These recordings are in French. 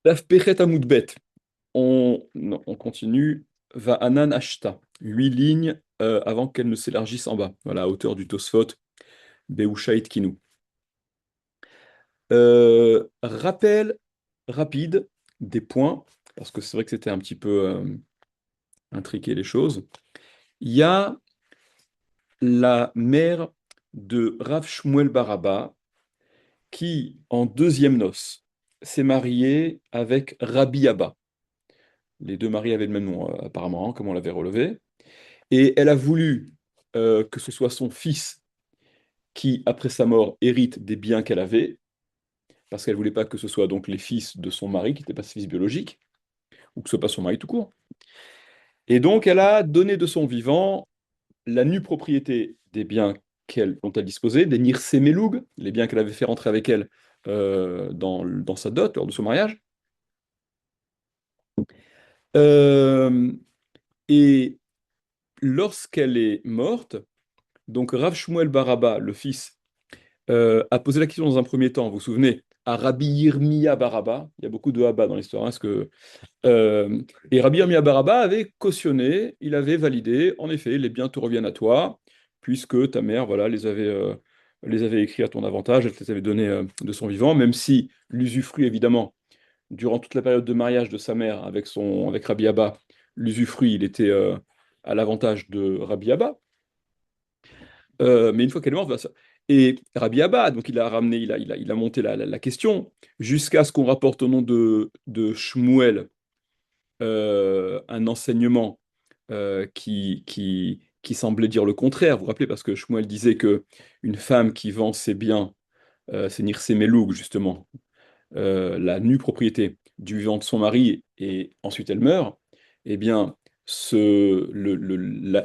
Daf Pechet Amud Bet. On continue. Va Anan Ashta. 8 lignes avant qu'elle ne s'élargisse en bas. Voilà, à hauteur du Tosfot, Beushaït Kinou. Rappel rapide des points, parce que c'est vrai que c'était un petit peu intriqué les choses. Il y a la mère de Rav Shmuel Baraba qui, en deuxième noce, s'est mariée avec Rabbi Abba. Les deux maris avaient le même nom, apparemment, comme on l'avait relevé. Et elle a voulu que ce soit son fils qui, après sa mort, hérite des biens qu'elle avait, parce qu'elle voulait pas que ce soit donc les fils de son mari, qui n'étaient pas ses fils biologiques, ou que ce soit pas son mari tout court. Et donc, elle a donné de son vivant la nue propriété des biens dont elle disposait, des Nirsemeloug, les biens qu'elle avait fait rentrer avec elle dans sa dot lors de son mariage. Euh, et lorsqu'elle est morte, donc Rav Shmuel Baraba, le fils, a posé la question dans un premier temps, vous vous souvenez, à Rabbi Yirmiya Baraba, il y a beaucoup de Abba dans l'histoire, hein, euh, et Rabbi Yirmiya Baraba avait cautionné, il avait validé, en effet, les biens te reviennent à toi, puisque ta mère, voilà, les avait écrits à ton avantage, elle te les avait donnés de son vivant, même si l'usufruit, évidemment, durant toute la période de mariage de sa mère avec Rabbi Abba, l'usufruit, il était à l'avantage de Rabbi Abba. Mais une fois qu'elle est morte, et Rabbi Abba, donc il a ramené, il a monté la question jusqu'à ce qu'on rapporte au nom de Shmuel un enseignement qui semblait dire le contraire. Vous vous rappelez, parce que Shmuel disait que une femme qui vend ses biens, c'est Nirse Meloug, justement, la nue propriété du vivant de son mari, et ensuite elle meurt, eh bien,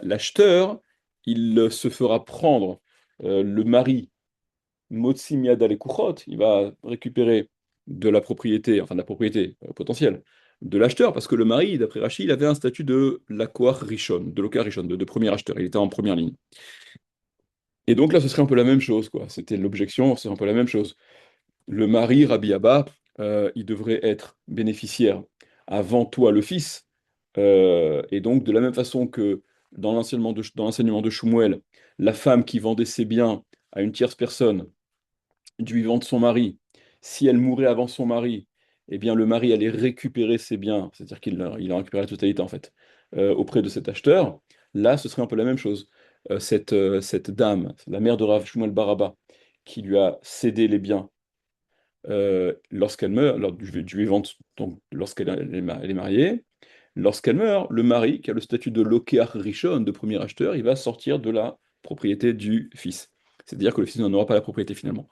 l'acheteur, il se fera prendre le mari Motzi Miad Alekuchot, il va récupérer de la propriété, enfin de la propriété potentielle de l'acheteur, parce que le mari, d'après Rachid, il avait un statut de Lakoar Rishon, de Lokar Rishon, de premier acheteur, il était en première ligne. Et donc là, ce serait un peu la même chose, quoi. C'était l'objection, c'est un peu la même chose. Le mari, Rabbi Abba, il devrait être bénéficiaire avant toi, le fils. Et donc, de la même façon que dans l'enseignement de Shmuel, la femme qui vendait ses biens à une tierce personne, du vivant de son mari, si elle mourait avant son mari, eh bien le mari allait récupérer ses biens, c'est-à-dire qu'il en récupérait la totalité en fait, auprès de cet acheteur. Là, ce serait un peu la même chose. Cette dame, la mère de Rav Shmuel Baraba, qui lui a cédé les biens lorsqu'elle meurt, lors du vivant, donc elle est mariée, lorsqu'elle meurt, le mari, qui a le statut de Lokeach Rishon, de premier acheteur, il va sortir de la propriété du fils. C'est-à-dire que le fils n'en aura pas la propriété finalement.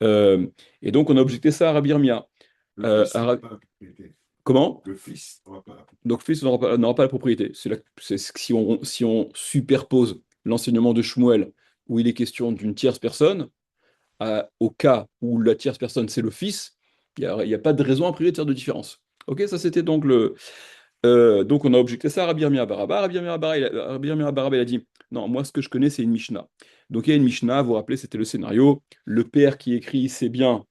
Euh, et donc, on a objecté ça à Rabbi Yirmiyah. Le fils À n'aura Ra- pas la propriété. Comment? Le fils n'aura pas la propriété. Donc, le fils n'aura pas la propriété. Si on superpose l'enseignement de Shmuel, où il est question d'une tierce personne, au cas où la tierce personne, c'est le fils, il y a pas de raison a priori de faire de différence. Ok, ça c'était donc le. Donc, on a objecté ça à Rabbi Yirmiyah Baraba. Rabbi Yirmiyah Baraba, il a dit, non, moi, ce que je connais, c'est une Mishnah. Donc, il y a une Mishnah, vous vous rappelez, c'était le scénario. Le père qui écrit ses biens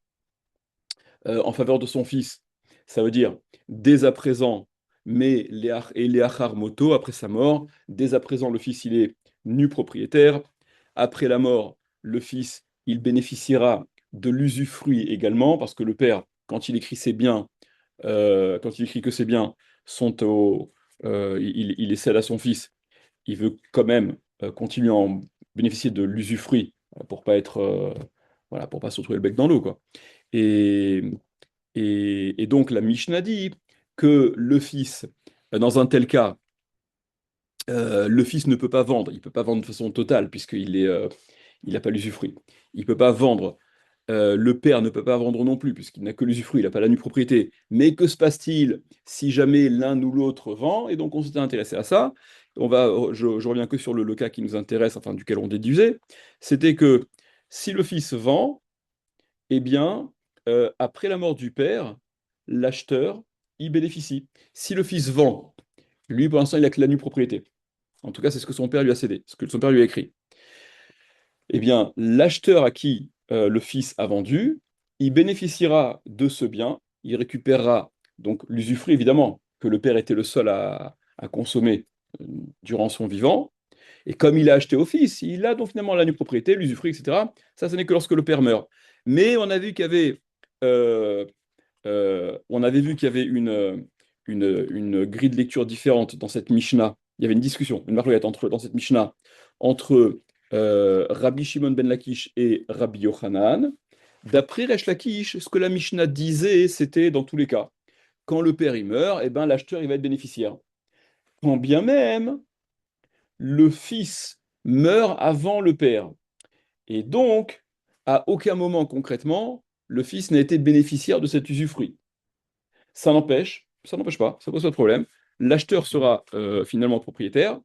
en faveur de son fils. Ça veut dire, dès à présent, mais Léachar Moto, après sa mort, dès à présent, le fils, il est nu propriétaire. Après la mort, le fils, il bénéficiera de l'usufruit également, parce que le père, quand il écrit ses biens, quand il écrit que ses biens sont il les cède à son fils, il veut quand même continuer à en bénéficier de l'usufruit pour pas être, voilà, pour pas se retrouver le bec dans l'eau, quoi. Et, et donc la Mishnah dit que le fils, dans un tel cas, le fils ne peut pas vendre, il ne peut pas vendre de façon totale il n'a pas l'usufruit. Il ne peut pas vendre, le père ne peut pas vendre non plus puisqu'il n'a que l'usufruit, il n'a pas la nue propriété. Mais que se passe-t-il si jamais l'un ou l'autre vend? Et donc on s'était intéressé à ça. Je reviens que sur le cas qui nous intéresse, enfin duquel on déduisait. C'était que si le fils vend, eh bien, après la mort du père, l'acheteur y bénéficie. Si le fils vend, lui, pour l'instant, il a que la nue propriété. En tout cas, c'est ce que son père lui a cédé, ce que son père lui a écrit. Eh bien, l'acheteur à qui le fils a vendu, il bénéficiera de ce bien, il récupérera donc l'usufruit évidemment, que le père était le seul à consommer durant son vivant. Et comme il a acheté au fils, il a donc finalement la nue propriété, l'usufruit, etc. Ça, ce n'est que lorsque le père meurt. Mais on a vu qu'il y avait, euh, on avait vu qu'il y avait une grille de lecture différente dans cette Mishnah. Il y avait une discussion, une marloquette dans cette Mishnah entre Rabbi Shimon ben Lakish et Rabbi Yochanan. D'après Resh Lakish, ce que la Mishnah disait, c'était dans tous les cas, quand le père il meurt, eh ben, l'acheteur il va être bénéficiaire. Quand bien même le fils meurt avant le père. Et donc, à aucun moment concrètement, le fils n'a été bénéficiaire de cet usufruit. Ça n'empêche pas, ça pose pas de problème. L'acheteur sera finalement propriétaire,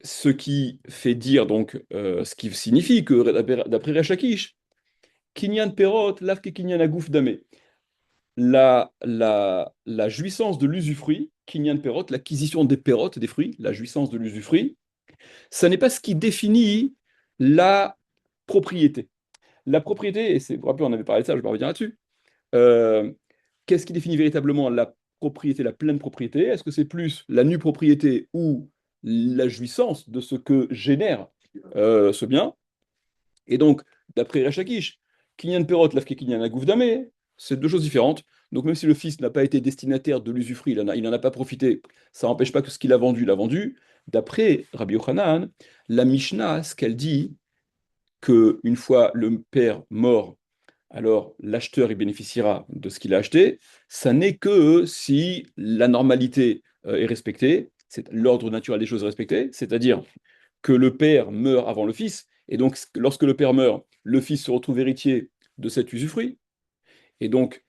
ce qui fait dire donc, ce qui signifie que d'après Resh Lakish, Kinyan Perot, Lavke Kinyan Agouf Dame, la jouissance de l'usufruit, Kinyan Perot, l'acquisition des pérotes, des fruits, la jouissance de l'usufruit, ça n'est pas ce qui définit la propriété. La propriété, et vous vous rappelez, on avait parlé de ça, je vais pas revenir là-dessus. Euh, Qu'est-ce qui définit véritablement la propriété, la pleine propriété? Est-ce que c'est plus la nue propriété ou la jouissance de ce que génère ce bien? Et donc, d'après Resh Lakish, Kinyan Perot, Lafke Kinyan Agouf Dame, c'est deux choses différentes. Donc, même si le fils n'a pas été destinataire de l'usufruit, il n'en a pas profité, ça n'empêche pas que ce qu'il a vendu, il l'a vendu. D'après Rabbi Yochanan, la Mishnah, ce qu'elle dit, que une fois le père mort, alors l'acheteur il bénéficiera de ce qu'il a acheté, ça n'est que si la normalité est respectée, c'est l'ordre naturel des choses est respecté, c'est-à-dire que le père meurt avant le fils, et donc lorsque le père meurt, le fils se retrouve héritier de cet usufruit, et donc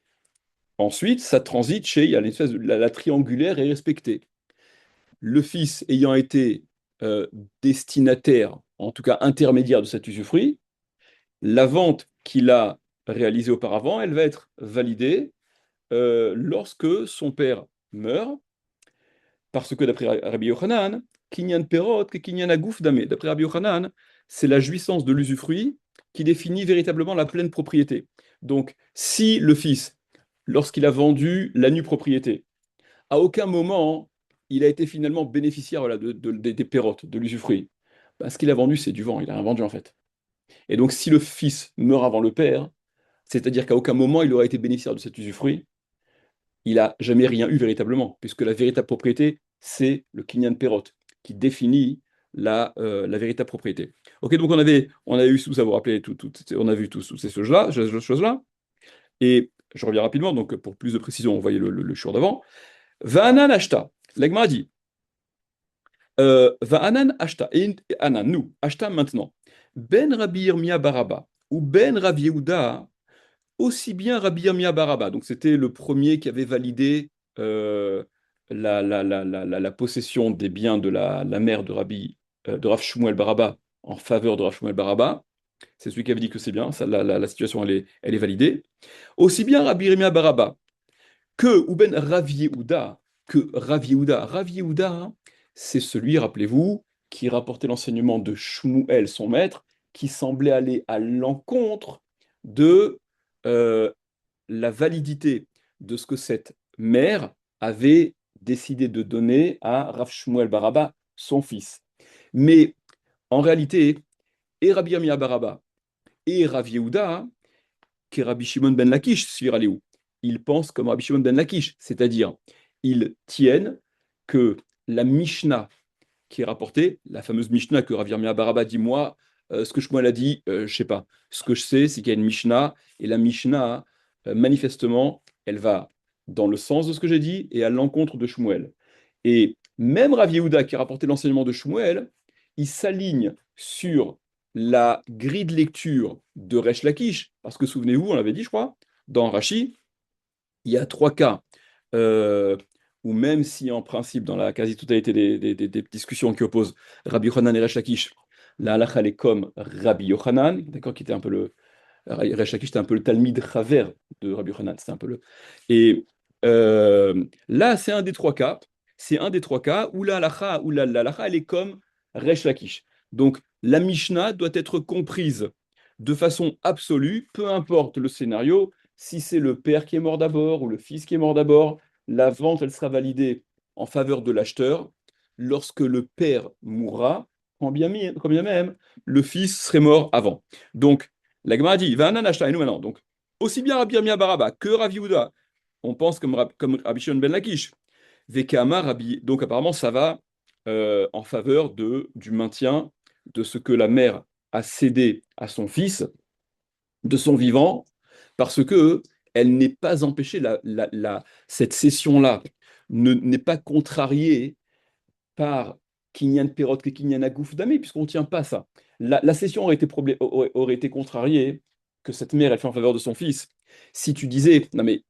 ensuite ça transite chez, il y a une espèce de, la triangulaire est respectée. Le fils ayant été euh, destinataire, en tout cas intermédiaire de cet usufruit, la vente qu'il a réalisée auparavant, elle va être validée lorsque son père meurt, parce que d'après Rabbi Yochanan, Kinyan Perot, Kinyan Agouf Dame. D'après Rabbi Yochanan, c'est la jouissance de l'usufruit qui définit véritablement la pleine propriété. Donc, si le fils, lorsqu'il a vendu la nue propriété, à aucun moment il a été finalement bénéficiaire voilà, des pérotes, de l'usufruit, ben, ce qu'il a vendu, c'est du vent, il n'a rien vendu en fait. Et donc, si le fils meurt avant le père, c'est-à-dire qu'à aucun moment il aura été bénéficiaire de cet usufruit, il n'a jamais rien eu véritablement, puisque la véritable propriété, c'est le Kinyan Perot, qui définit la véritable propriété. Ok, donc on a eu, vous vous rappelez, on a vu toutes ces choses-là, et je reviens rapidement, donc pour plus de précision, on voyait le shiur d'avant. Va'anan ashta, l'Agma a dit, Va'anan ashta, et Anan, nous, ashta maintenant, Ben Rabbi Yirmiyah Baraba, ou Ben Rabbi Yehuda, aussi bien Rabbi Yirmiyah Baraba, donc c'était le premier qui avait validé euh, la possession des biens de la mère de de Rav Shmuel Baraba en faveur de Rav Shmuel Baraba. C'est celui qui avait dit que c'est bien, ça, la situation elle est validée. Aussi bien Rabbi Yirmiyah Baraba que Uben Rav Yehuda, Rav Yehuda, hein, c'est celui, rappelez-vous, qui rapportait l'enseignement de Shmuel, son maître, qui semblait aller à l'encontre de euh, la validité de ce que cette mère avait décidé de donner à Rav Shmuel Baraba, son fils. Mais en réalité, et Rabbi Yirmiyah Baraba et Rav Yehuda, qui est Rabbi Shimon ben Lakish, suivre Aléou, ils pensent comme Rabbi Shimon ben Lakish, c'est-à-dire ils tiennent que la Mishnah qui est rapportée, la fameuse Mishnah que Rav Yirmiyah Baraba dit, moi, ce que Shmuel a dit, je ne sais pas. Ce que je sais, c'est qu'il y a une Mishnah, et la Mishnah, manifestement, elle va dans le sens de ce que j'ai dit et à l'encontre de Shmuel. Et même Rav Yehuda, qui a rapporté l'enseignement de Shmuel, il s'aligne sur la grille de lecture de Resh Lakish, parce que souvenez-vous, on l'avait dit, je crois, dans Rashi, il y a trois cas euh, où même si en principe, dans la quasi-totalité des discussions qui opposent Rabbi Yochanan et Resh Lakish, la halakha elle est comme Rabbi Yochanan, d'accord, qui était un peu le Resh Lakish, c'était un peu le Talmid Chaver de Rabbi Yochanan, c'était un peu le. Et là, c'est un des trois cas. C'est un des trois cas où la halakha, la halakha, elle est comme Resh Lakish. Donc, la Mishnah doit être comprise de façon absolue, peu importe le scénario, Si c'est le père qui est mort d'abord ou le fils qui est mort d'abord, la vente, elle sera validée en faveur de l'acheteur lorsque le père mourra, quand bien même le fils serait mort avant. Donc, la Gemara dit, va et nous maintenant. Donc, aussi bien Rabbi Yirmiyah Baraba que Rav Yehuda, on pense comme Rabbi Shimon ben Lakish. Vekama Rabbi, donc apparemment, ça va en faveur du maintien de ce que la mère a cédé à son fils de son vivant, parce que elle n'est pas empêchée, cette cession-là n'est pas contrariée par Kinyan Perot que Kinyan Agouf Damé, puisqu'on ne tient pas ça. La cession aurait été contrariée, que cette mère, elle fait en faveur de son fils, si tu disais, non mais,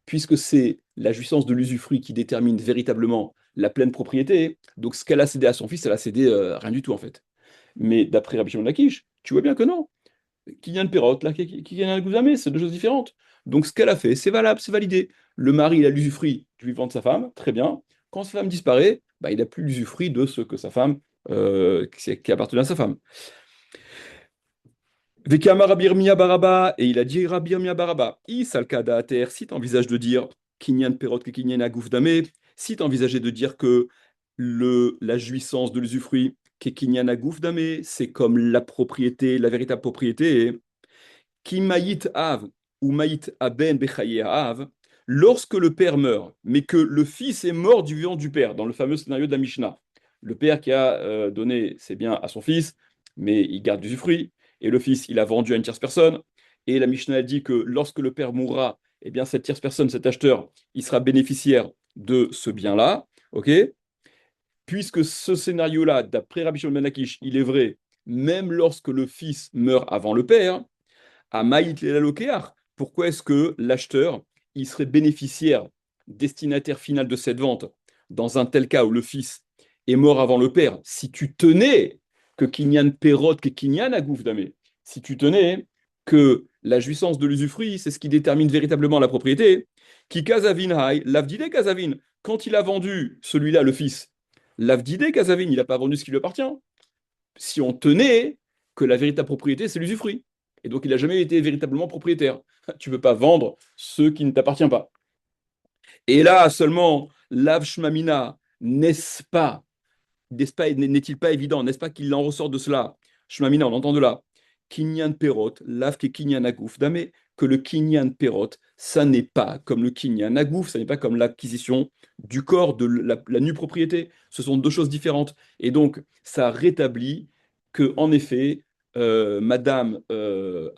puisque c'est la jouissance de l'usufruit qui détermine véritablement la pleine propriété, donc ce qu'elle a cédé à son fils, elle a cédé rien du tout en fait. Mais d'après Rabbi Shimon Lakish, tu vois bien que non. Kylian Perrot, là, Kylian Gouzamé, c'est deux choses différentes. Donc ce qu'elle a fait, c'est valable, c'est validé. Le mari, il a l'usufruit du vivant de sa femme, très bien. Quand sa femme disparaît, bah, il n'a plus l'usufruit de ce que sa femme, qui appartenait à sa femme. Vekama Rabbi Yirmiyah Baraba, et il a dit Rabbi Yirmiyah Baraba, Isalkada Ater, si tu envisages de dire Kinyan Perrot que Kinyan Agoufdamé, si tu envisageais de dire que la jouissance de l'usufruit, que Kinyan Agoufdamé, c'est comme la propriété, la véritable propriété, qui maït av ou maït aben bechaye av, lorsque le père meurt, mais que le fils est mort du vivant du père, dans le fameux scénario de la Mishnah. Le père qui a donné ses biens à son fils, mais il garde l'usufruit, et le fils, il a vendu à une tierce personne, et la Mishnah dit que lorsque le père mourra, eh bien cette tierce personne, cet acheteur, il sera bénéficiaire de ce bien-là, ok? Puisque ce scénario-là, d'après Rabbi Shimon ben Lakish, il est vrai, même lorsque le fils meurt avant le père, à Maït Lelalokear. Pourquoi est-ce que l'acheteur il serait bénéficiaire, destinataire final de cette vente, dans un tel cas où le fils est mort avant le père, si tu tenais que Kinyan Perot, que Kinyan Agouf Damé, si tu tenais que la jouissance de l'usufruit, c'est ce qui détermine véritablement la propriété, qui Kazavin Hay, Lavdide Kazavin, quand il a vendu celui-là, le fils, Lavdide Kazavin, il n'a pas vendu ce qui lui appartient. Si on tenait que la véritable propriété, c'est l'usufruit. Et donc, il n'a jamais été véritablement propriétaire. Tu ne peux pas vendre ce qui ne t'appartient pas. Et là, seulement, Lav Shmamina, n'est-il pas évident, n'est-ce pas qu'il en ressort de cela? Shmamina, on entend de là. Kinyan Perot, Lav ke Kinyan Agouf. Damé, que le Kinyan Perot, ça n'est pas comme le Kinyan Agouf, ça n'est pas comme l'acquisition du corps, de la nue propriété. Ce sont deux choses différentes. Et donc, ça rétablit que, en effet, Madame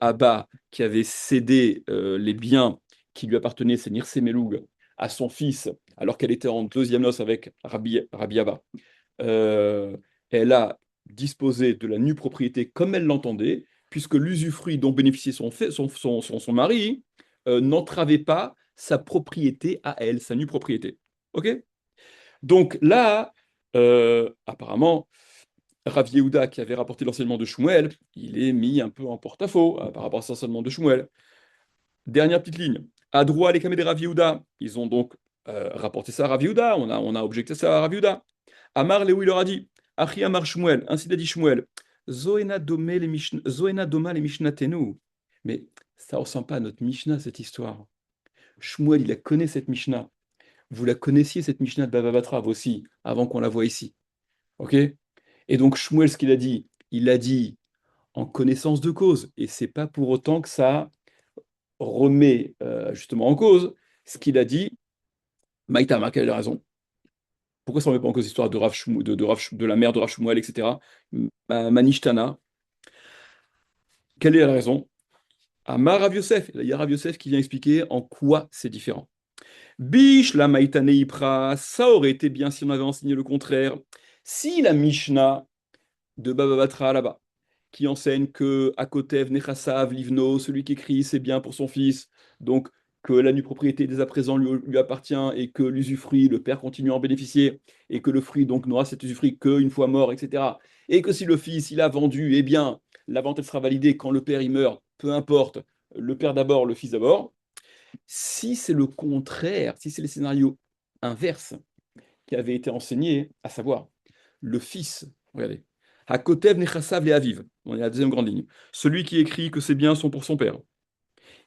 Abba, qui avait cédé les biens qui lui appartenaient, c'est Nirse Meloug, à son fils, alors qu'elle était en deuxième noce avec Rabbi Abba, euh, elle a disposé de la nue propriété comme elle l'entendait, puisque l'usufruit dont bénéficiait son mari n'entravait pas sa propriété à elle, sa nue propriété. Ok? Donc là, apparemment, Rav Yehuda, qui avait rapporté l'enseignement de Shmuel, il est mis un peu en porte-à-faux par rapport à cet enseignement de Shmuel. Dernière petite ligne. À droit, les camés de Rav Yehuda, ils ont donc rapporté ça à Rav Yehuda, on a objecté ça à Rav Yehuda. Amar Léou, il leur a dit, Achi Amar Shmuel, ainsi l'a dit Shmuel, Zoena Doma les Mishnatenu. Mais ça ne ressemble pas à notre Mishnah, cette histoire. Shmuel, il la connaît, cette Mishnah. Vous la connaissiez, cette Mishnah de Baba Batra, vous aussi, avant qu'on la voie ici. Ok? Et donc, Shmuel, ce qu'il a dit, il l'a dit en connaissance de cause. Et c'est pas pour autant que ça remet justement en cause ce qu'il a dit. Maïtama, quelle a raison? Pourquoi ça ne remet pas en cause l'histoire de, de la mère de Rav Shmuel, etc. Manishtana, quelle est la raison? Amar Rav Yosef. Il y a Rav Yosef qui vient expliquer en quoi c'est différent. Bish la Maïtane Ipra, ça aurait été bien si on avait enseigné le contraire. Si la Mishnah de Baba Batra là-bas, qui enseigne que Akotev Nechasav Livno, celui qui écrit c'est bien pour son fils, donc que la nue propriété dès à présent lui appartient et que l'usufruit, le père continue à en bénéficier et que le fruit donc n'aura cet usufruit qu'une fois mort, etc. Et que si le fils il a vendu, eh bien la vente elle sera validée quand le père il meurt, peu importe, le père d'abord, le fils d'abord. Si c'est le contraire, si c'est le scénario inverse qui avait été enseigné, à savoir le fils, regardez, Hakotev Nechasav le Aviv, on est à la deuxième grande ligne, celui qui écrit que ses biens sont pour son père,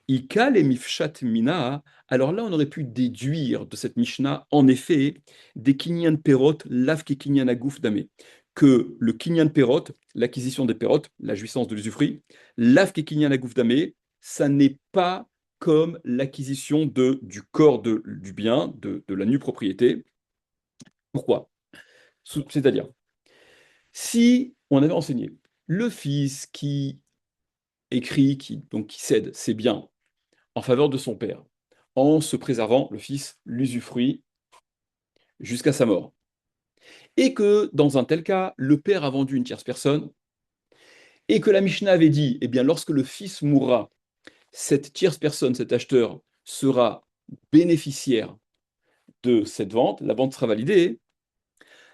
Ika le mifshat mina, alors là, on aurait pu déduire de cette Mishnah, en effet, des kinyan perot, lav ke kinyan agouf dame, que le kinyan perot, l'acquisition des perot, la jouissance de l'usufruit, lav ke kinyan agouf dame, ça n'est pas comme l'acquisition du corps du bien, de la nue propriété. Pourquoi? C'est-à-dire, si on avait enseigné le fils qui écrit, donc qui cède ses biens en faveur de son père, en se préservant, le fils, l'usufruit jusqu'à sa mort. Et que dans un tel cas, le père a vendu une tierce personne, et que la Mishnah avait dit, eh bien, lorsque le fils mourra, cette tierce personne, cet acheteur, sera bénéficiaire de cette vente, la vente sera validée.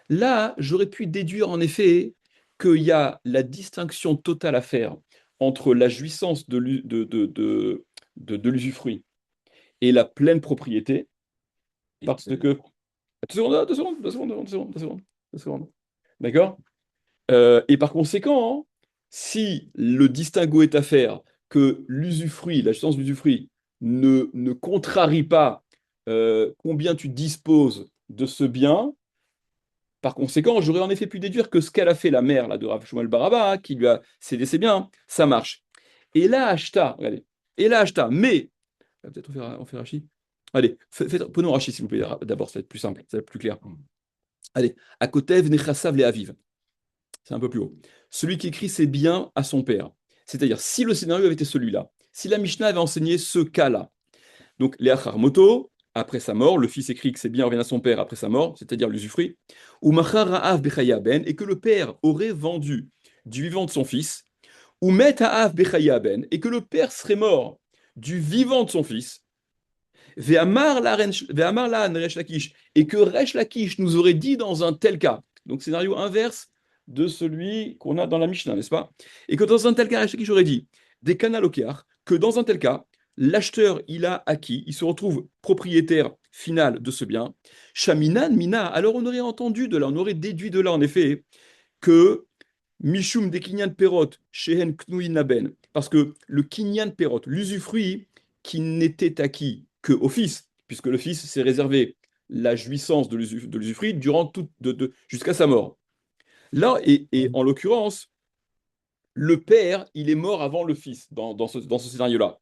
Là, j'aurais pu déduire en effet qu'il y a la distinction totale à faire entre la jouissance de l'usufruit et la pleine propriété, parce que... Deux secondes, deux secondes, deux secondes, deux secondes, deux secondes. D'accord? Et par conséquent, hein, si le distinguo est à faire que l'usufruit, la jouissance de l'usufruit, ne contrarie pas combien tu disposes de ce bien, par conséquent, j'aurais en effet pu déduire que ce qu'elle a fait la mère là, de Rav Shmuel Baraba, hein, qui lui a cédé ses biens, ça marche. Et là, Ashta, regardez, et là, Ashta, mais, peut-être on fait Rachi. Allez, prenons Rachi s'il vous plaît, d'abord, ça va être plus simple, ça va être plus clair. Allez, Akotev Nechasav le Aviv, c'est un peu plus haut. Celui qui écrit ses biens à son père. C'est-à-dire, si le scénario avait été celui-là, si la Mishnah avait enseigné ce cas-là, donc Léachar Moto, après sa mort, le fils écrit que ses biens reviennent à son père après sa mort, c'est-à-dire l'usufruit, ou Machar Ra'av Bechaya Ben, et que le père aurait vendu du vivant de son fils, ou Met Ha'av Bechaya Ben, et que le père serait mort du vivant de son fils, Ve'amar la Resh Lakish, et que Resh Lakish nous aurait dit dans un tel cas, donc scénario inverse de celui qu'on a dans la Mishnah, n'est-ce pas? Et que dans un tel cas, Resh Lakish aurait dit, des canalokiar, que dans un tel cas, l'acheteur, il a acquis, il se retrouve propriétaire final de ce bien. Shaminan mina, alors on aurait entendu de là, on aurait déduit de là, en effet, que Mishum de Kinyan Perot, Shehen Knuin Naben, parce que le Kinyan Perot, l'usufruit qui n'était acquis que au fils, puisque le fils s'est réservé la jouissance de l'usufruit durant jusqu'à sa mort. Là, et en l'occurrence, le père, il est mort avant le fils dans ce scénario-là.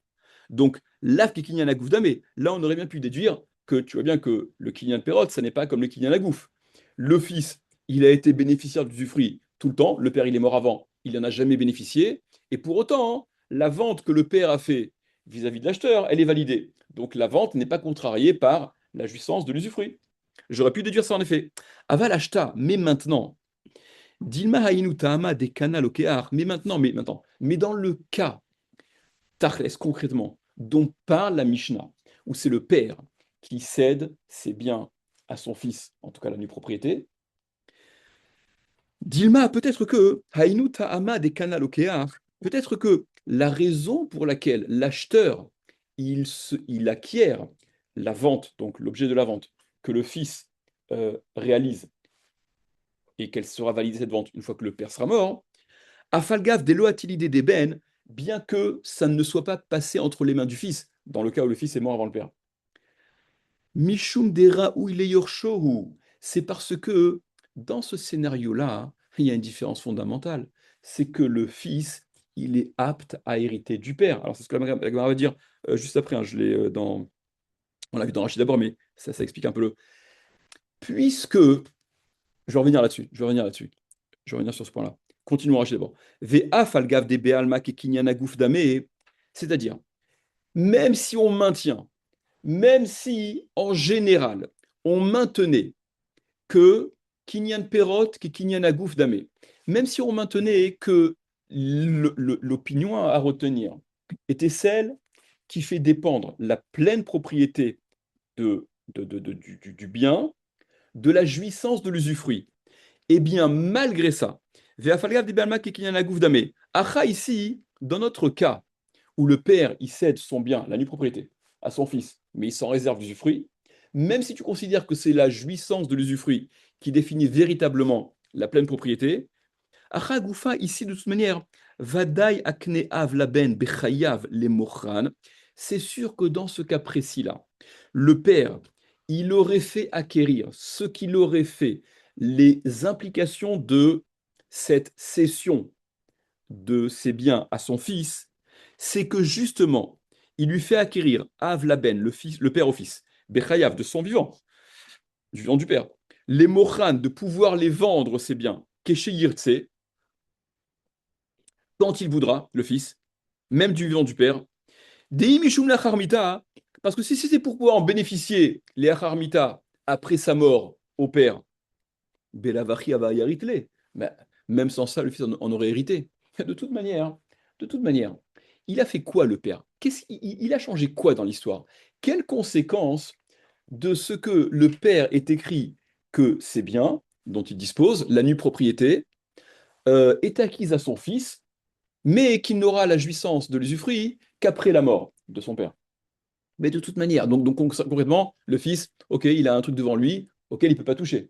Donc, là, Kinyan Agouf mais là, on aurait bien pu déduire que tu vois bien que le Kinyan Perot, ça n'est pas comme le Kinyan Agouf. Le fils, il a été bénéficiaire du fruit tout le temps. Le père, il est mort avant, il n'en a jamais bénéficié. Et pour autant, hein, la vente que le père a fait vis-à-vis de l'acheteur, elle est validée. Donc, la vente n'est pas contrariée par la jouissance de l'usufruit. J'aurais pu déduire ça en effet. Aval acheta, mais maintenant, Dilma Hainu Tahama des canal mais dans le cas, Tachles, concrètement, dont parle la Mishnah, où c'est le père qui cède ses biens à son fils, en tout cas la nue propriété, Dilma, peut-être que Hainu Tahama des canal peut-être que la raison pour laquelle l'acheteur il acquiert la vente, donc l'objet de la vente, que le fils réalise et qu'elle sera validée cette vente une fois que le père sera mort, Afalgav des loatilidés des ben, bien que ça ne soit pas passé entre les mains du fils, dans le cas où le fils est mort avant le père. Mishum dera ou il est yorshohu, c'est parce que dans ce scénario-là, il y a une différence fondamentale, c'est que le fils, il est apte à hériter du père. Alors c'est ce que la Gemara va dire juste après, hein, on l'a vu dans Rachid d'abord, mais ça explique un peu le... Puisque, je vais revenir là-dessus, je vais revenir sur ce point-là. Continuons Rachid d'abord. Ve'af falgav de be'alma ke kinyana guf dame, c'est-à-dire, même si on maintient, même si en général, on maintenait que kinyan perot que kinyan agouf dame, même si on maintenait que l'opinion à retenir était celle qui fait dépendre la pleine propriété du bien de la jouissance de l'usufruit. Eh bien, malgré ça, Acha ici, dans notre cas, où le père il cède son bien, la nue propriété, à son fils, mais il s'en réserve l'usufruit, même si tu considères que c'est la jouissance de l'usufruit qui définit véritablement la pleine propriété, Acha Goufa, ici, de toute manière, Vadai Akne Av Laben Bechayav le Mochran, c'est sûr que dans ce cas précis-là, le père, il aurait fait acquérir ce qu'il aurait fait, les implications de cette cession de ses biens à son fils, c'est que justement, il lui fait acquérir Av Laben, le père au fils, Bechayav, de son vivant, du vivant du père, les Mochan, de pouvoir les vendre, ses biens, Keshe Yirtse, quand il voudra, le fils, même du vivant du père, Dei Mishum Lacharmita, parce que si c'était pour pouvoir en bénéficier, les Acharmita, après sa mort au père, Belavachi Ava Yaritle, ben, même sans ça, le fils en aurait hérité. De toute manière, il a fait quoi le père? Il a changé quoi dans l'histoire? Quelles conséquences de ce que le père est écrit que c'est bien, dont il dispose, la nue propriété, est acquise à son fils, mais qu'il n'aura la jouissance de l'usufruit qu'après la mort de son père. Mais de toute manière, donc concrètement, le fils, ok, il a un truc devant lui auquel il ne peut pas toucher.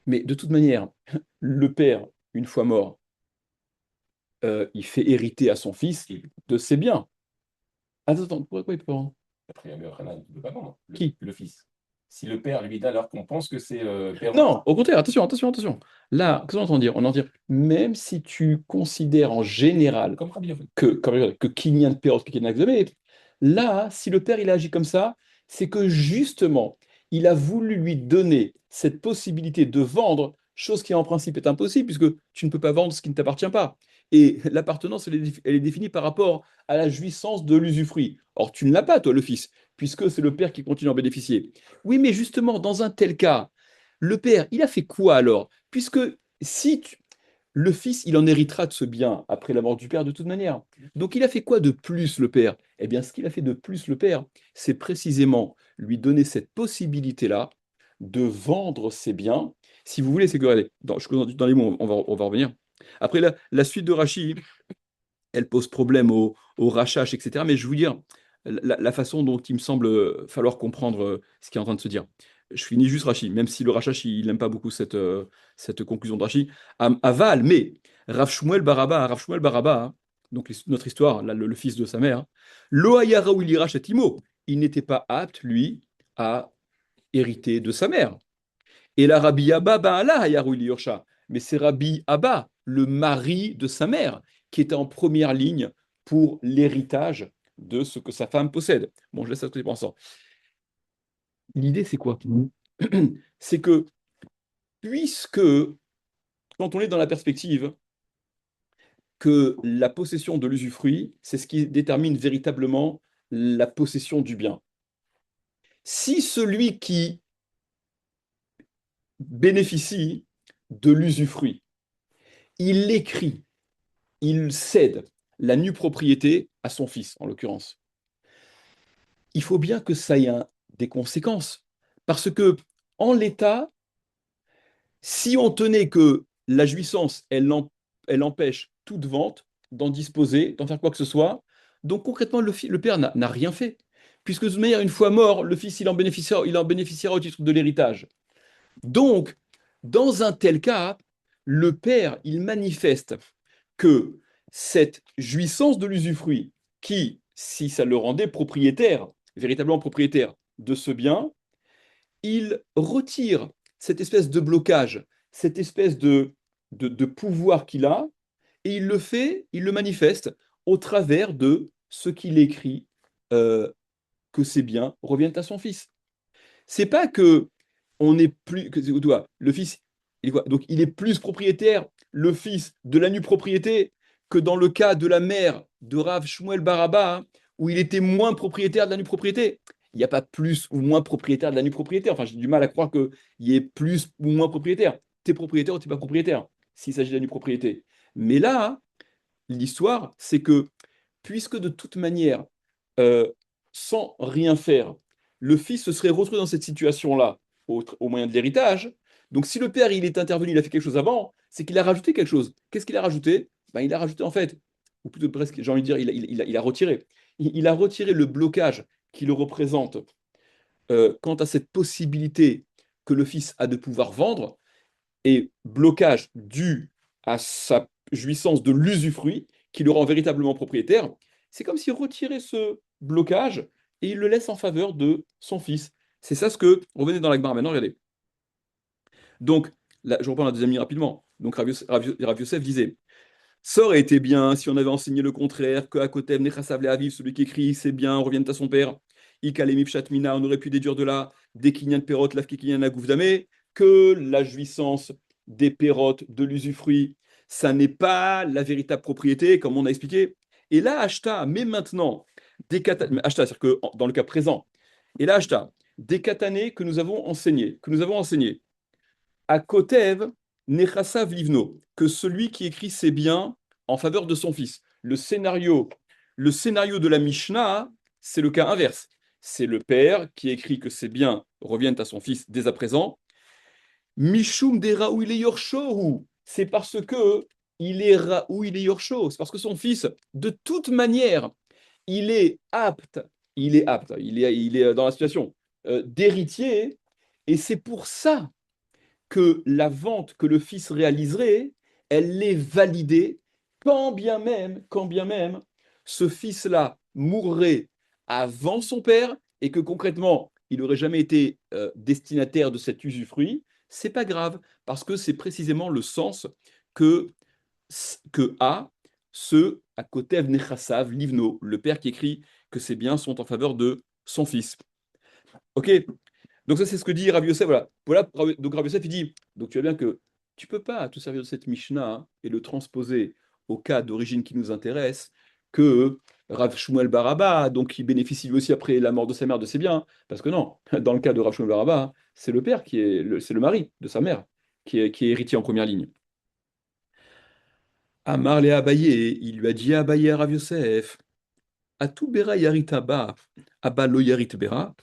Mais de toute manière, le père, une fois mort, il fait hériter à son fils de ses biens. Attends, pourquoi il peut pas rendre? Après, mais Hanan ne peut pas vendre. Qui? Le fils. Si le père lui donne alors qu'on pense que c'est père. Non, au contraire, attention. Là, qu'est-ce qu'on entend dire? On entend dire, même si tu considères en général Comme Rabbi Yochanan. que Kinyan Perot, Kinyan Akzomé, là, si le père il agit comme ça, c'est que justement, il a voulu lui donner cette possibilité de vendre, chose qui en principe est impossible, puisque tu ne peux pas vendre ce qui ne t'appartient pas. Et l'appartenance, elle est définie par rapport à la jouissance de l'usufruit. Or, tu ne l'as pas, toi, le fils, puisque c'est le père qui continue à en bénéficier. Oui, mais justement, dans un tel cas, le père, il a fait quoi alors? Puisque si tu- le fils, il en héritera de ce bien après la mort du père de toute manière. Donc il a fait quoi de plus le père? Eh bien, ce qu'il a fait de plus le père, c'est précisément lui donner cette possibilité-là de vendre ses biens. Si vous voulez, c'est que, regardez, dans les mots, on va revenir. Après, la suite de Rachi, elle pose problème au rachach, etc. Mais je vais vous dire la façon dont il me semble falloir comprendre ce qui est en train de se dire. Je finis juste Rachi, même si le rachach, il n'aime pas beaucoup cette conclusion de Rachi. Aval, mais Rav Shmuel Baraba, hein, donc notre histoire, là, le fils de sa mère, Lo Hayara ou Imo, il n'était pas apte, lui, à hériter de sa mère. Et la Rabbi Abba Ba'ala Hayaru Yorsha. Mais c'est Rabbi Abba, le mari de sa mère, qui était en première ligne pour l'héritage de ce que sa femme possède. Bon, je laisse ça tout pensant. L'idée, c'est quoi? C'est que, puisque, quand on est dans la perspective que la possession de l'usufruit, c'est ce qui détermine véritablement la possession du bien. Si celui qui bénéficie de l'usufruit, il l'écrit, il cède la nue propriété à son fils, en l'occurrence, il faut bien que ça ait des conséquences. Parce que, en l'état, si on tenait que la jouissance, elle empêche toute vente, d'en disposer, d'en faire quoi que ce soit, donc concrètement, le père n'a rien fait. Puisque de toute manière, une fois mort, le fils, il en bénéficiera au titre de l'héritage. Donc, dans un tel cas, le père, il manifeste que cette jouissance de l'usufruit, qui, si ça le rendait propriétaire, véritablement propriétaire de ce bien, il retire cette espèce de blocage, cette espèce de pouvoir qu'il a, et il le fait, il le manifeste au travers de ce qu'il écrit, que ses biens reviennent à son fils. C'est pas que on est plus que toi, le fils, il est quoi? Donc il est plus propriétaire, le fils, de la nue propriété que dans le cas de la mère de Rav Shmuel Baraba, hein, où il était moins propriétaire de la nue propriété. Il n'y a pas plus ou moins propriétaire de la nue propriété. Enfin, j'ai du mal à croire qu'il y ait plus ou moins propriétaire. Tu es propriétaire ou tu n'es pas propriétaire, s'il s'agit de la nue propriété. Mais là, l'histoire, c'est que puisque de toute manière, euh, sans rien faire, le fils se serait retrouvé dans cette situation-là au moyen de l'héritage. Donc si le père il est intervenu, il a fait quelque chose avant, c'est qu'il a rajouté quelque chose. Qu'est-ce qu'il a rajouté? Ben, il a rajouté en fait, ou plutôt presque, j'ai envie de dire, il a retiré. Il a retiré le blocage qui le représente quant à cette possibilité que le fils a de pouvoir vendre, et blocage dû à sa jouissance de l'usufruit qui le rend véritablement propriétaire. C'est comme s'il retirait blocage et il le laisse en faveur de son fils. C'est ça ce que, revenez dans la Gemara maintenant, regardez. Donc, là, je reprends la deuxième ligne rapidement. Donc, Rav Yosef disait, ça aurait été bien si on avait enseigné le contraire, que Akotev Nechasav Le'aviv, celui qui écrit c'est bien, revienne à son père. Ikalemi Mina, on aurait pu déduire de là des kinyan perot, lafki kinyan agoufdame, que la jouissance des pérotes, de l'usufruit, ça n'est pas la véritable propriété, comme on a expliqué. Et là, Ashta, mais maintenant, Ashta, c'est-à-dire que dans le cas présent, et là, Ashta, des katanées que nous avons enseigné à Kotev Nechasav Livno, que celui qui écrit ses biens en faveur de son fils. Le scénario de la Mishnah, c'est le cas inverse. C'est le père qui écrit que ses biens reviennent à son fils dès à présent. Mishum de Raoul Yorsho, c'est parce que il est Raoul Yorsho, c'est parce que son fils, de toute manière, il est apte, il est dans la situation d'héritier, et c'est pour ça que la vente que le fils réaliserait, elle est validée quand bien même, ce fils-là mourrait avant son père et que concrètement, il n'aurait jamais été destinataire de cet usufruit, c'est pas grave, parce que c'est précisément le sens que, que a ce à côté Nechassav, Livno, le père qui écrit que ses biens sont en faveur de son fils. Ok, donc ça, c'est ce que dit Rabbi Yosef. Voilà, donc Rabbi Yosef, il dit, donc tu vois bien que tu peux pas te servir de cette Mishnah et le transposer au cas d'origine qui nous intéresse, que Rav Shmuel Baraba, donc qui bénéficie lui aussi après la mort de sa mère de ses biens, parce que non, dans le cas de Rav Shmuel Baraba, c'est le père c'est le mari de sa mère qui est héritier en première ligne. Amar le Abaye, il lui a dit à Abaye à Rav Yosef, Atu Bera Yarit Abba, Abba lo Yarit Bera.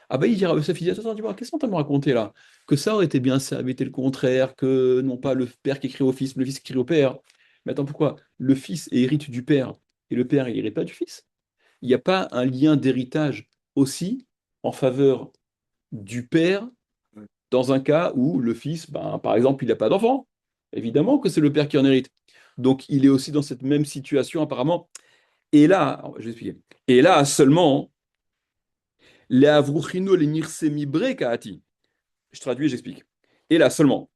Ah bah il dira, Yosef, il dit, attends, dis-moi, qu'est-ce qu'on t'a me raconté là? Que ça aurait été bien, ça avait été le contraire, que non pas le père qui écrit au fils, mais le fils qui écrit au père. Mais attends, pourquoi? Le fils hérite du père, et le père, il hérite pas du fils. Il n'y a pas un lien d'héritage aussi en faveur du père dans un cas où le fils, ben, par exemple, il n'a pas d'enfant. Évidemment que c'est le père qui en hérite. Donc il est aussi dans cette même situation apparemment. Et là, alors, je vais expliquer. Et là seulement, les avruchino les nirsemi kaati. Je traduis, j'explique. Et là seulement,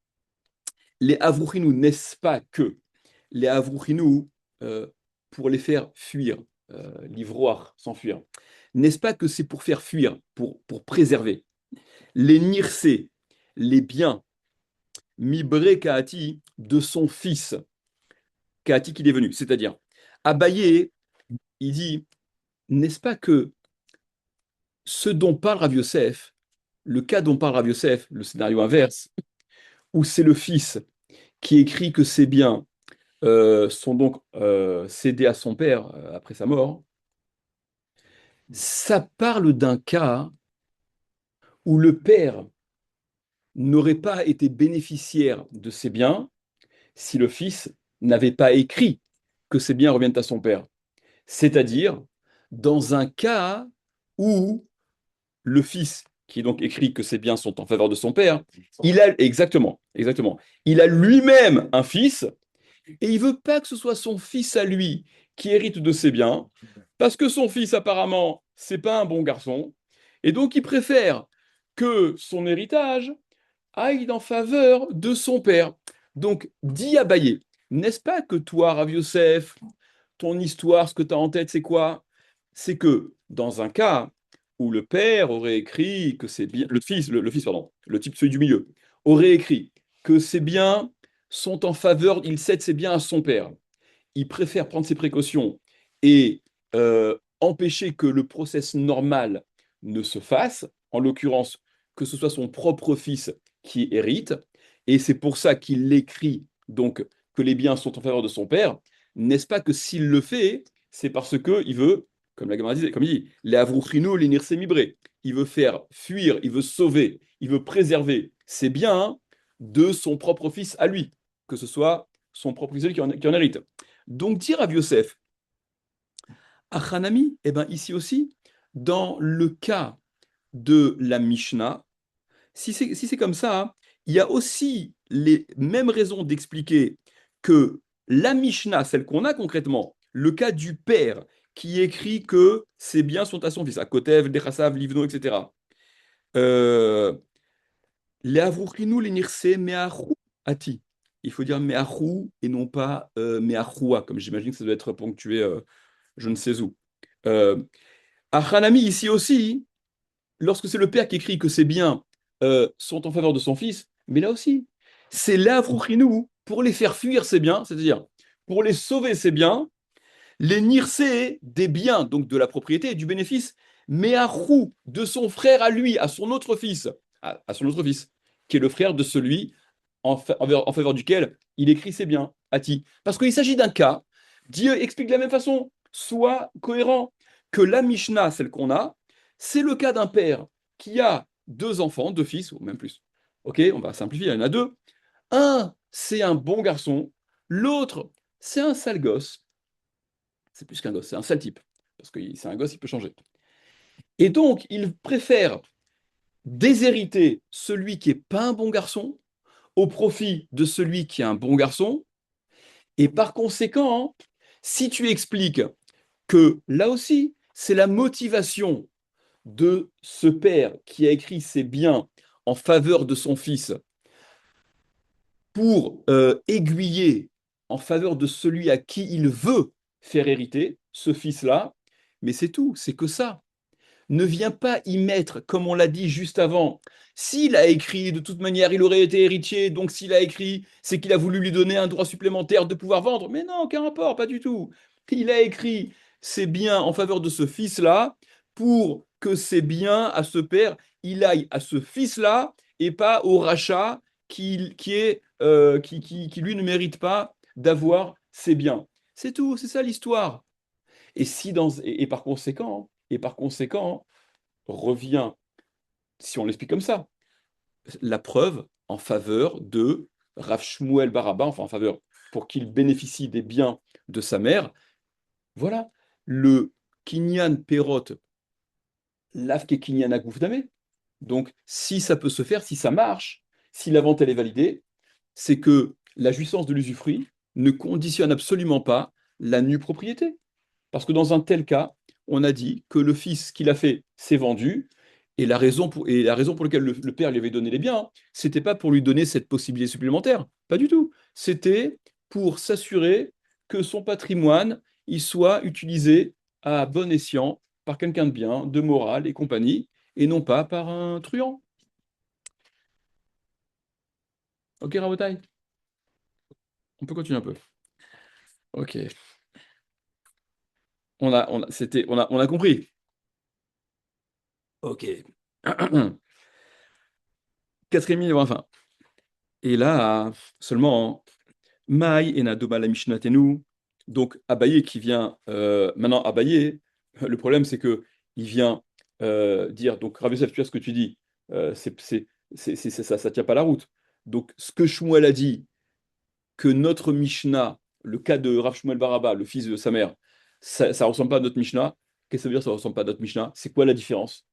les avruchinu, n'est-ce pas que les avruchinu, euh, pour les faire fuir, l'ivroir, s'enfuir, n'est-ce pas que c'est pour faire fuir, pour préserver les nirse, les biens, mibré kaati, de son fils, kaati qu'il est venu, c'est-à-dire, Abaye, il dit, n'est-ce pas que ce dont parle Rav Yosef, le cas dont parle Rav Yosef, le scénario inverse, où c'est le fils qui écrit que ses biens sont donc cédés à son père après sa mort, ça parle d'un cas où le père n'aurait pas été bénéficiaire de ses biens si le fils n'avait pas écrit que ses biens reviennent à son père. C'est-à-dire dans un cas où le fils, qui donc écrit que ses biens sont en faveur de son père, il a exactement, il a lui-même un fils et il veut pas que ce soit son fils à lui qui hérite de ses biens, parce que son fils apparemment c'est pas un bon garçon, et donc il préfère que son héritage aille en faveur de son père. Donc dit Abaye, n'est-ce pas que toi, Rav Yosef, ton histoire, ce que tu as en tête, c'est quoi? C'est que dans un cas où le père aurait écrit que c'est bien, le fils, pardon, le type celui du milieu, aurait écrit que ses biens sont en faveur, il cède ses biens à son père. Il préfère prendre ses précautions et empêcher que le process normal ne se fasse, en l'occurrence que ce soit son propre fils qui hérite, et c'est pour ça qu'il écrit donc que les biens sont en faveur de son père. N'est-ce pas que s'il le fait, c'est parce que il veut, comme la Gemara disait, comme il dit, les avruchino linir semibré. Il veut faire fuir, il veut sauver, il veut préserver ses biens de son propre fils à lui, que ce soit son propre fils qui en hérite. Donc dire à Yosef, à Hanami, eh ben ici aussi, dans le cas de la Mishnah, si c'est comme ça, hein, il y a aussi les mêmes raisons d'expliquer que la Mishnah, celle qu'on a concrètement, le cas du père qui écrit que ses biens sont à son fils, à Kotev, Dechasav, Livno, etc. Euh, Leavruchinu lenirse me'achu ati. Il faut dire me'achu et non pas me'achua, comme j'imagine que ça doit être ponctué je ne sais où. Euh, Hanami, ici aussi, lorsque c'est le père qui écrit que ses biens sont en faveur de son fils, mais là aussi, c'est l'avruchinu pour les faire fuir ses biens, c'est-à-dire pour les sauver ses biens, les nirse des biens, donc de la propriété et du bénéfice, mais à roue de son frère à lui, à son autre fils, à son autre fils, qui est le frère de celui en faveur duquel il écrit ses biens, Ati. Parce qu'il s'agit d'un cas, Dieu explique de la même façon, soit cohérent, que la Mishnah, celle qu'on a, c'est le cas d'un père qui a deux enfants, deux fils, ou même plus. Ok, on va simplifier, il y en a deux. Un, c'est un bon garçon, l'autre, c'est un sale gosse. C'est plus qu'un gosse, c'est un sale type. Parce que c'est un gosse, il peut changer. Et donc, il préfère déshériter celui qui n'est pas un bon garçon au profit de celui qui est un bon garçon. Et par conséquent, si tu expliques que là aussi, c'est la motivation de ce père qui a écrit ses biens en faveur de son fils pour aiguiller en faveur de celui à qui il veut faire hériter, ce fils-là, mais c'est tout, c'est que ça. Ne vient pas y mettre, comme on l'a dit juste avant, s'il a écrit, de toute manière, il aurait été héritier, donc s'il a écrit, c'est qu'il a voulu lui donner un droit supplémentaire de pouvoir vendre. Mais non, aucun rapport, pas du tout. Il a écrit ses biens en faveur de ce fils-là pour que ses biens à ce père, il aille à ce fils-là et pas au rachat qui lui ne mérite pas d'avoir ses biens. C'est tout, c'est ça l'histoire. Et par conséquent, revient, si on l'explique comme ça, la preuve en faveur de Rav Shmuel Baraba, enfin en faveur, pour qu'il bénéficie des biens de sa mère. Voilà, le Kinyan Perot, l'Afke Kinyan Agoufdame. Donc, si ça peut se faire, si ça marche, si la vente elle est validée, c'est que la jouissance de l'usufruit ne conditionne absolument pas la nue propriété. Parce que dans un tel cas, on a dit que le fils qu'il a fait s'est vendu, et la raison pour laquelle le père lui avait donné les biens, c'était pas pour lui donner cette possibilité supplémentaire, pas du tout. C'était pour s'assurer que son patrimoine il soit utilisé à bon escient par quelqu'un de bien, de moral et compagnie, et non pas par un truand. Ok, Rabotai, on peut continuer un peu. Ok, on a compris. Ok. Quatrième ligne avant la fin. Et là, seulement, Maï et Nadoma la Mishnatenu. Donc, Abaye qui vient. Maintenant, Abaye, le problème, c'est que il vient dire. Donc, Rav Yosef, tu vois ce que tu dis, ça ne tient pas la route. Donc, ce que Shmuel a dit, que notre Mishnah, le cas de Rav Shmuel Baraba, le fils de sa mère, ça ne ressemble pas à notre Mishnah. Qu'est-ce que ça veut dire, ça ne ressemble pas à notre Mishnah? C'est quoi la différence?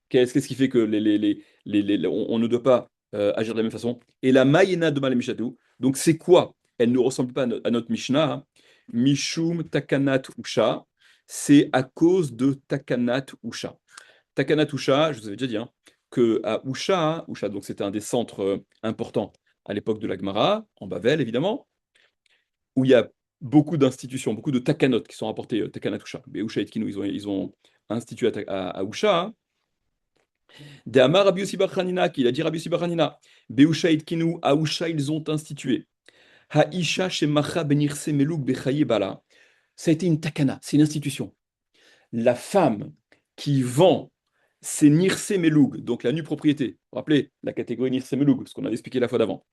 Qu'est-ce qui fait que on ne doit pas agir de la même façon? Et la Mayena de Malamishatou, donc c'est quoi? Elle ne ressemble pas à notre Mishnah, hein. Mishum Takanat Usha, c'est à cause de Takanat Usha. Takanat Usha, je vous avais déjà dit, hein, que à Usha, Usha, donc c'était un des centres importants à l'époque de la Gemara, en Bavel évidemment, où il y a beaucoup d'institutions, beaucoup de takanot qui sont rapportés, Takanat Usha. Mais Usha et Tkinu, ils ont institué à Usha, hein. De Amar Rabbi Yossi bar Hanina, qu'il a dit Rabbi Yossi bar Hanina, Beusha Itkinu, Ausha, ils ont institué. Haisha Shemacha Benirse Meluk Bechaye Bala. Ça a été une takana, c'est une institution. La femme qui vend ses Nirse Melug, donc la nue propriété, vous vous rappelez la catégorie Nirse Melug, ce qu'on avait expliqué la fois d'avant.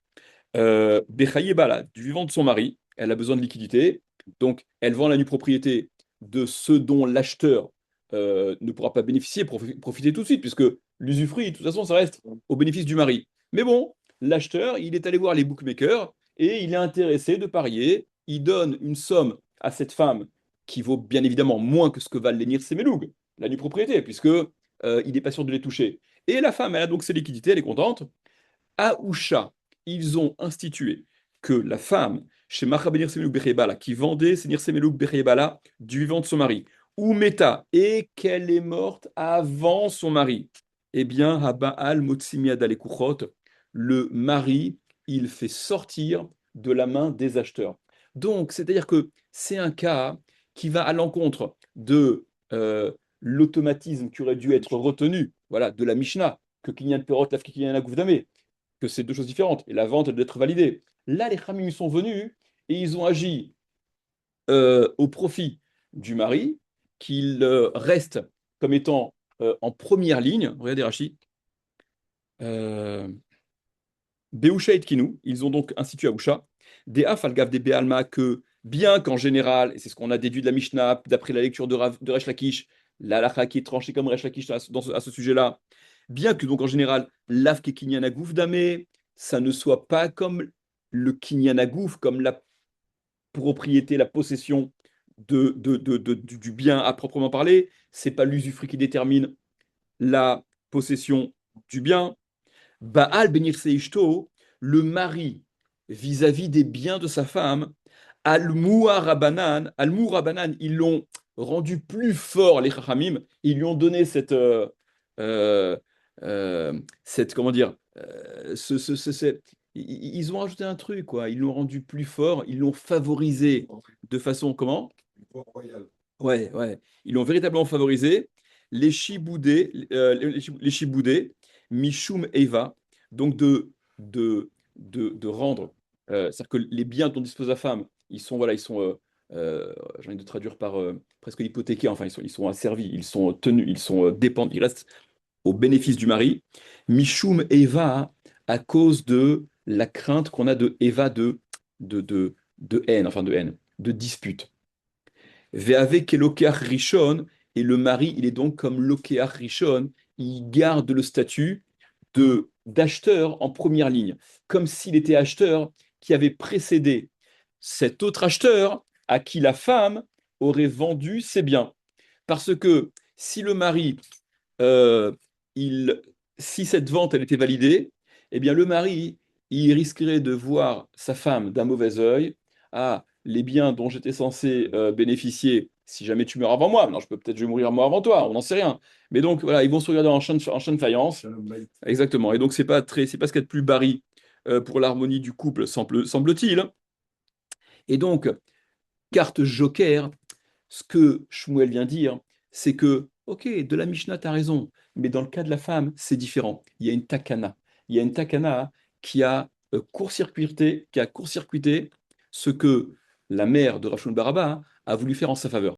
Bechaye Bala, du vivant de son mari, elle a besoin de liquidité, donc elle vend la nue propriété de ce dont l'acheteur ne pourra pas bénéficier, profiter tout de suite, puisque l'usufruit, de toute façon, ça reste au bénéfice du mari. Mais bon, l'acheteur, il est allé voir les bookmakers et il est intéressé de parier. Il donne une somme à cette femme qui vaut bien évidemment moins que ce que valent les Nir Semeloug, la nue propriété, puisque il n'est pas sûr de les toucher. Et la femme, elle a donc ses liquidités, elle est contente. À Ousha, ils ont institué que la femme, chez Macha Benir Semelouk Bechebala, qui vendait Senir Semelouk Bechebala du vivant de son mari, ou Meta, et qu'elle est morte avant son mari. Eh bien, Haba'al Motsimiad Alekuchot, le mari, il fait sortir de la main des acheteurs. Donc, c'est-à-dire que c'est un cas qui va à l'encontre de l'automatisme qui aurait dû être retenu, voilà, de la Mishnah, que Kinyan Perot, Laf Kinyan Agouf Damé, que c'est deux choses différentes, et la vente doit être validée. Là, les Khamim sont venus et ils ont agi au profit du mari, qu'il reste comme étant en première ligne. Regardez Rachid. Euh, Beusha et Tkinu, ils ont donc institué à Usha des Afalgav des Bealma que, bien qu'en général, et c'est ce qu'on a déduit de la Mishnah, d'après la lecture de Resh Lakish, la halakha qui est tranchée comme Resh Lakish à ce sujet-là, bien que donc en général, l'Af qui Kinyana Gouf Damé, ça ne soit pas comme le Kinyana Gouf, comme la propriété, la possession du bien à proprement parler, c'est pas l'usufruit qui détermine la possession du bien. Baal Benir Seishto, le mari vis-à-vis des biens de sa femme, Al-Mourabanan, ils l'ont rendu plus fort, les Chachamim, ils lui ont donné euh, comment dire, ils ont rajouté un truc, quoi. Ils l'ont rendu plus fort, ils l'ont favorisé de façon, comment? Ouais, ouais. Ils l'ont véritablement favorisé. Les Chiboudés, les Chiboudés, Mishum Eva, donc de rendre, c'est-à-dire que les biens dont dispose la femme, ils sont, voilà, j'ai envie de traduire par presque hypothéqués, enfin, ils sont asservis, ils sont tenus, ils sont dépendants, ils restent au bénéfice du mari. Mishum Eva, à cause de la crainte qu'on a de Eva de haine, enfin de haine, de dispute. Ve'ave kelokeach rishon, et le mari, il est donc comme lokeach rishon, il garde le statut de d'acheteur en première ligne, comme s'il était acheteur qui avait précédé cet autre acheteur à qui la femme aurait vendu ses biens. Parce que si le mari, euh, il, si cette vente elle était validée, eh bien le mari, il risquerait de voir sa femme d'un mauvais œil. Ah, les biens dont j'étais censé bénéficier, si jamais tu meurs avant moi, non, je vais mourir moi avant toi, on n'en sait rien. Mais donc voilà, ils vont se regarder en chaîne de faïence. Exactement. Et donc c'est pas ce qu'il y a de plus bari pour l'harmonie du couple, semble-t-il. Et donc, carte joker, ce que Shmuel vient dire, c'est que, ok, de la Mishnah, tu as raison, mais dans le cas de la femme, c'est différent. Il y a une takana. Il y a une takana qui a court-circuité ce que la mère de Rachel Baraba a voulu faire en sa faveur.